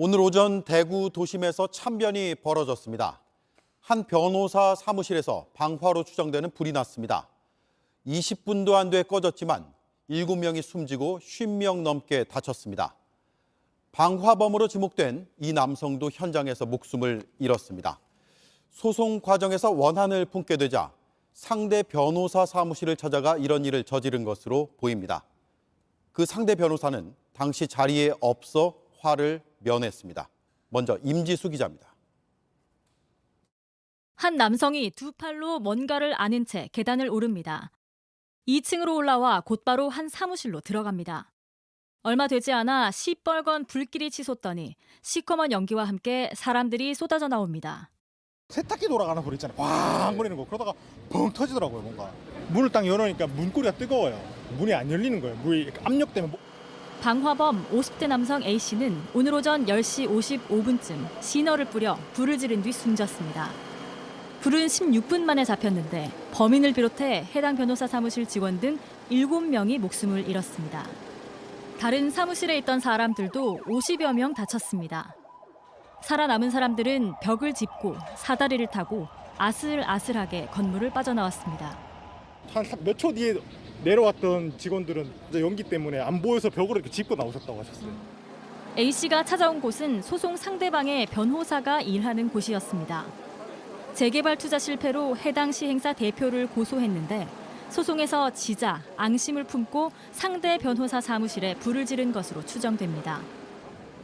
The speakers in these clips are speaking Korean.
오늘 오전 대구 도심에서 참변이 벌어졌습니다. 한 변호사 사무실에서 방화로 추정되는 불이 났습니다. 20분도 안 돼 꺼졌지만 7명이 숨지고 50명 넘게 다쳤습니다. 방화범으로 지목된 이 남성도 현장에서 목숨을 잃었습니다. 소송 과정에서 원한을 품게 되자 상대 변호사 사무실을 찾아가 이런 일을 저지른 것으로 보입니다. 그 상대 변호사는 당시 자리에 없어 화를 면했습니다. 먼저 임지수 기자입니다. 한 남성이 두 팔로 뭔가를 안은 채 계단을 오릅니다. 2층으로 올라와 곧바로 한 사무실로 들어갑니다. 얼마 되지 않아 시뻘건 불길이 치솟더니 시커먼 연기와 함께 사람들이 쏟아져 나옵니다. 세탁기 돌아가는 소리 있잖아요. 팡 거리는 거. 그러다가 벙 터지더라고요, 뭔가. 문을 딱 열어놓으니까 문고리가 뜨거워요. 문이 안 열리는 거예요. 물이 압력 때문에. 방화범 50대 남성 A씨는 오늘 오전 10시 55분쯤 시너를 뿌려 불을 지른 뒤 숨졌습니다. 불은 16분 만에 잡혔는데 범인을 비롯해 해당 변호사 사무실 직원 등 7명이 목숨을 잃었습니다. 다른 사무실에 있던 사람들도 50여 명 다쳤습니다. 살아남은 사람들은 벽을 짚고 사다리를 타고 아슬아슬하게 건물을 빠져나왔습니다. 한 몇 초 뒤에 내려왔던 직원들은 이제 연기 때문에 안 보여서 벽으로 이렇게 짚고 나오셨다고 하셨어요. A씨가 찾아온 곳은 소송 상대방의 변호사가 일하는 곳이었습니다. 재개발 투자 실패로 해당 시행사 대표를 고소했는데 소송에서 지자, 앙심을 품고 상대 변호사 사무실에 불을 지른 것으로 추정됩니다.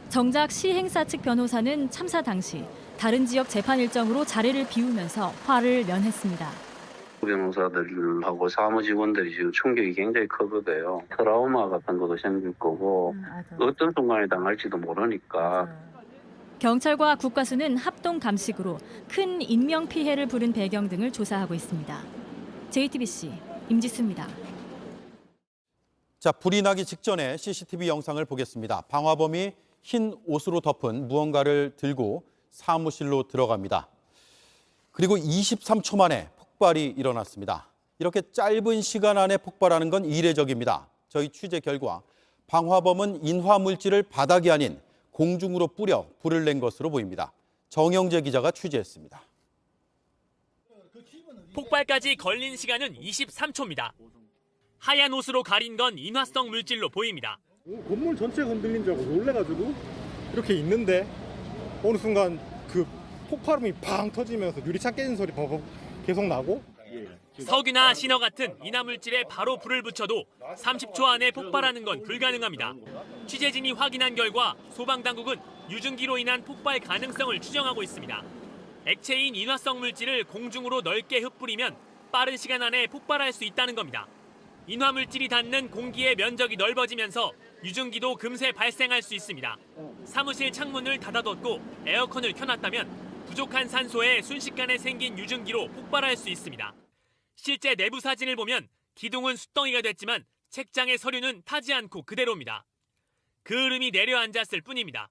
정작 시행사 측 변호사는 참사 당시 다른 지역 재판 일정으로 자리를 비우면서 화를 면했습니다. 변호사들하고 사무직원들이 지금 충격이 굉장히 크거든요. 트라우마 같은 것도 생길 거고 어떤 순간에 당할지도 모르니까. 경찰과 국과수는 합동 감식으로 큰 인명피해를 부른 배경 등을 조사하고 있습니다. JTBC 임지수입니다. 자, 불이 나기 직전에 CCTV 영상을 보겠습니다. 방화범이 흰 옷으로 덮은 무언가를 들고 사무실로 들어갑니다. 그리고 23초 만에 폭발이 일어났습니다. 이렇게 짧은 시간 안에 폭발하는 건 이례적입니다. 저희 취재 결과 방화범은 인화 물질을 바닥이 아닌 공중으로 뿌려 불을 낸 것으로 보입니다. 정영재 기자가 취재했습니다. 폭발까지 걸린 시간은 23초입니다. 하얀 옷으로 가린 건 인화성 물질로 보입니다. 건물 전체가 흔들린 줄 알고 놀래가지고 이렇게 있는데 어느 순간 그 폭발음이 팡 터지면서 유리창 깨진 소리 버벅 계속 나고. 석유나 신어 같은 인화물질에 바로 불을 붙여도 30초 안에 폭발하는 건 불가능합니다. 취재진이 확인한 결과 소방당국은 유증기로 인한 폭발 가능성을 추정하고 있습니다. 액체인 인화성 물질을 공중으로 넓게 흩뿌리면 빠른 시간 안에 폭발할 수 있다는 겁니다. 인화물질이 닿는 공기의 면적이 넓어지면서 유증기도 금세 발생할 수 있습니다. 사무실 창문을 닫아뒀고 에어컨을 켜놨다면 부족한 산소에 순식간에 생긴 유증기로 폭발할 수 있습니다. 실제 내부 사진을 보면 기둥은 숫덩이가 됐지만 책장의 서류는 타지 않고 그대로입니다. 그을음이 내려앉았을 뿐입니다.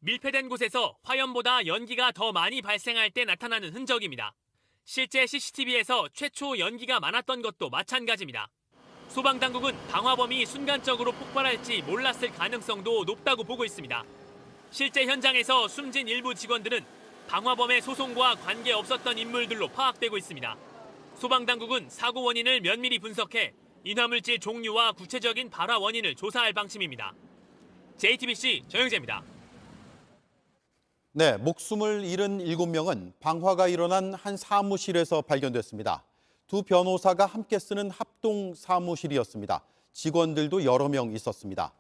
밀폐된 곳에서 화염보다 연기가 더 많이 발생할 때 나타나는 흔적입니다. 실제 CCTV에서 최초 연기가 많았던 것도 마찬가지입니다. 소방당국은 방화범이 순간적으로 폭발할지 몰랐을 가능성도 높다고 보고 있습니다. 실제 현장에서 숨진 일부 직원들은 방화범의 소송과 관계없었던 인물들로 파악되고 있습니다. 소방당국은 사고 원인을 면밀히 분석해 인화물질 종류와 구체적인 발화 원인을 조사할 방침입니다. JTBC 정영재입니다. 네, 목숨을 잃은 7명은 방화가 일어난 한 사무실에서 발견됐습니다. 두 변호사가 함께 쓰는 합동 사무실이었습니다. 직원들도 여러 명 있었습니다.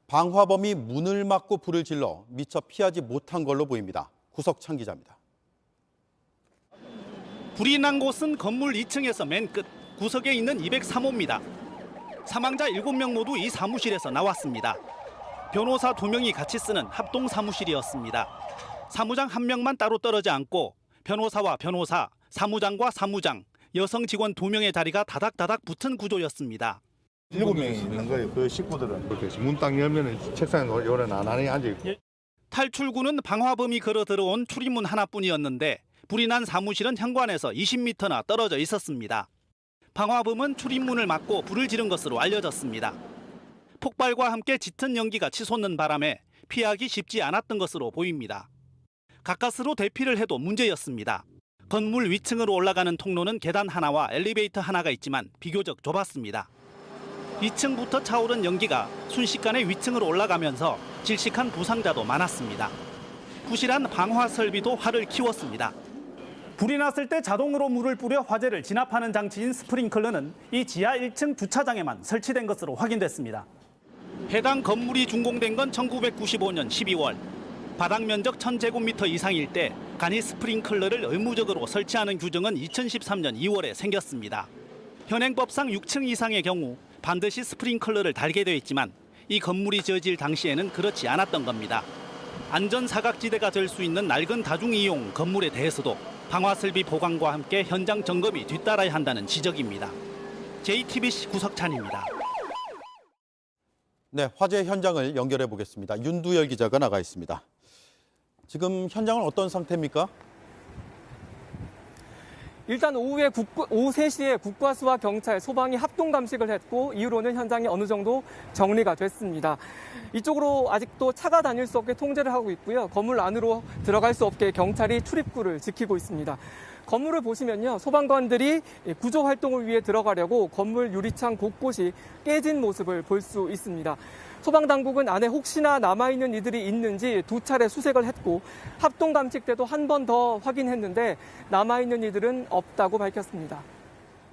방화범이 문을 막고 불을 질러 미처 피하지 못한 걸로 보입니다. 구석창 기자입니다. 불이 난 곳은 건물 2층에서 맨 끝 구석에 있는 203호입니다. 사망자 7명 모두 이 사무실에서 나왔습니다. 변호사 2명이 같이 쓰는 합동 사무실이었습니다. 사무장 1명만 따로 떨어지 않고 변호사와 변호사, 사무장과 사무장, 여성 직원 2명의 자리가 다닥다닥 붙은 구조였습니다. 7명이 있는 거예요. 그 식구들은 그렇게 문 딱 열면 책상에 요래 나란히 앉아있고. 탈출구는 방화범이 걸어 들어온 출입문 하나뿐이었는데 불이 난 사무실은 현관에서 20m나 떨어져 있었습니다. 방화범은 출입문을 막고 불을 지른 것으로 알려졌습니다. 폭발과 함께 짙은 연기가 치솟는 바람에 피하기 쉽지 않았던 것으로 보입니다. 가까스로 대피를 해도 문제였습니다. 건물 위층으로 올라가는 통로는 계단 하나와 엘리베이터 하나가 있지만 비교적 좁았습니다. 2층부터 차오른 연기가 순식간에 위층으로 올라가면서 질식한 부상자도 많았습니다. 부실한 방화 설비도 화를 키웠습니다. 불이 났을 때 자동으로 물을 뿌려 화재를 진압하는 장치인 스프링클러는 이 지하 1층 주차장에만 설치된 것으로 확인됐습니다. 해당 건물이 준공된 건 1995년 12월. 바닥 면적 1000제곱미터 이상일 때 간이 스프링클러를 의무적으로 설치하는 규정은 2013년 2월에 생겼습니다. 현행법상 6층 이상의 경우 반드시 스프링클러를 달게 돼 있지만 이 건물이 지어질 당시에는 그렇지 않았던 겁니다. 안전 사각지대가 될 수 있는 낡은 다중이용 건물에 대해서도 방화설비 보강과 함께 현장 점검이 뒤따라야 한다는 지적입니다. JTBC 구석찬입니다. 네, 화재 현장을 연결해 보겠습니다. 윤두열 기자가 나가 있습니다. 지금 현장은 어떤 상태입니까? 일단 오후 3시에 국과수와 경찰, 소방이 합동 감식을 했고 이후로는 현장이 어느 정도 정리가 됐습니다. 이쪽으로 아직도 차가 다닐 수 없게 통제를 하고 있고요. 건물 안으로 들어갈 수 없게 경찰이 출입구를 지키고 있습니다. 건물을 보시면요. 소방관들이 구조 활동을 위해 들어가려고 건물 유리창 곳곳이 깨진 모습을 볼 수 있습니다. 소방당국은 안에 혹시나 남아있는 이들이 있는지 2차례 수색을 했고 합동 감식 때도 한 번 더 확인했는데 남아있는 이들은 없다고 밝혔습니다.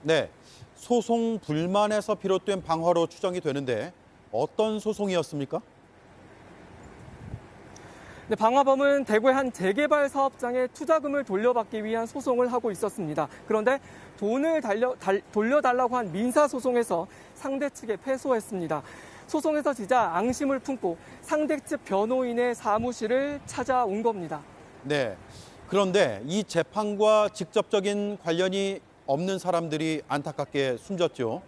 네, 소송 불만에서 비롯된 방화로 추정이 되는데 어떤 소송이었습니까? 네, 방화범은 대구의 한 재개발 사업장에 투자금을 돌려받기 위한 소송을 하고 있었습니다. 그런데 돈을 돌려달라고 한 민사소송에서 상대 측에 패소했습니다. 소송에서 지자 앙심을 품고 상대 측 변호인의 사무실을 찾아온 겁니다. 네, 그런데 이 재판과 직접적인 관련이 없는 사람들이 안타깝게 숨졌죠.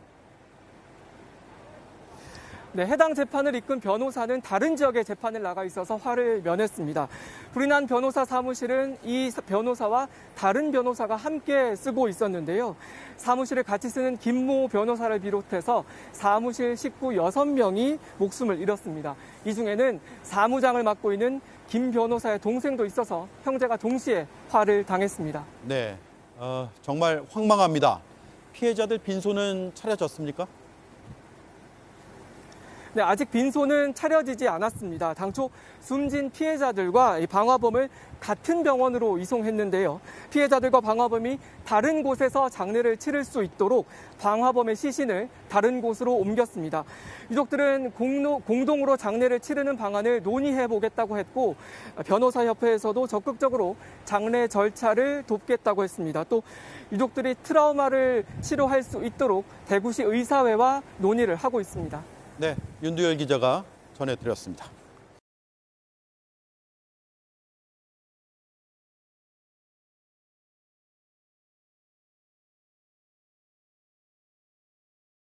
네, 해당 재판을 이끈 변호사는 다른 지역에 재판을 나가 있어서 화를 면했습니다. 불이 난 변호사 사무실은 이 변호사와 다른 변호사가 함께 쓰고 있었는데요. 사무실을 같이 쓰는 김모 변호사를 비롯해서 사무실 식구 6명이 목숨을 잃었습니다. 이 중에는 사무장을 맡고 있는 김 변호사의 동생도 있어서 형제가 동시에 화를 당했습니다. 네, 정말 황망합니다. 피해자들 빈소는 차려졌습니까? 네, 아직 빈소는 차려지지 않았습니다. 당초 숨진 피해자들과 이 방화범을 같은 병원으로 이송했는데요. 피해자들과 방화범이 다른 곳에서 장례를 치를 수 있도록 방화범의 시신을 다른 곳으로 옮겼습니다. 유족들은 공동으로 장례를 치르는 방안을 논의해보겠다고 했고 변호사협회에서도 적극적으로 장례 절차를 돕겠다고 했습니다. 또 유족들이 트라우마를 치료할 수 있도록 대구시 의사회와 논의를 하고 있습니다. 네, 윤두열 기자가 전해드렸습니다.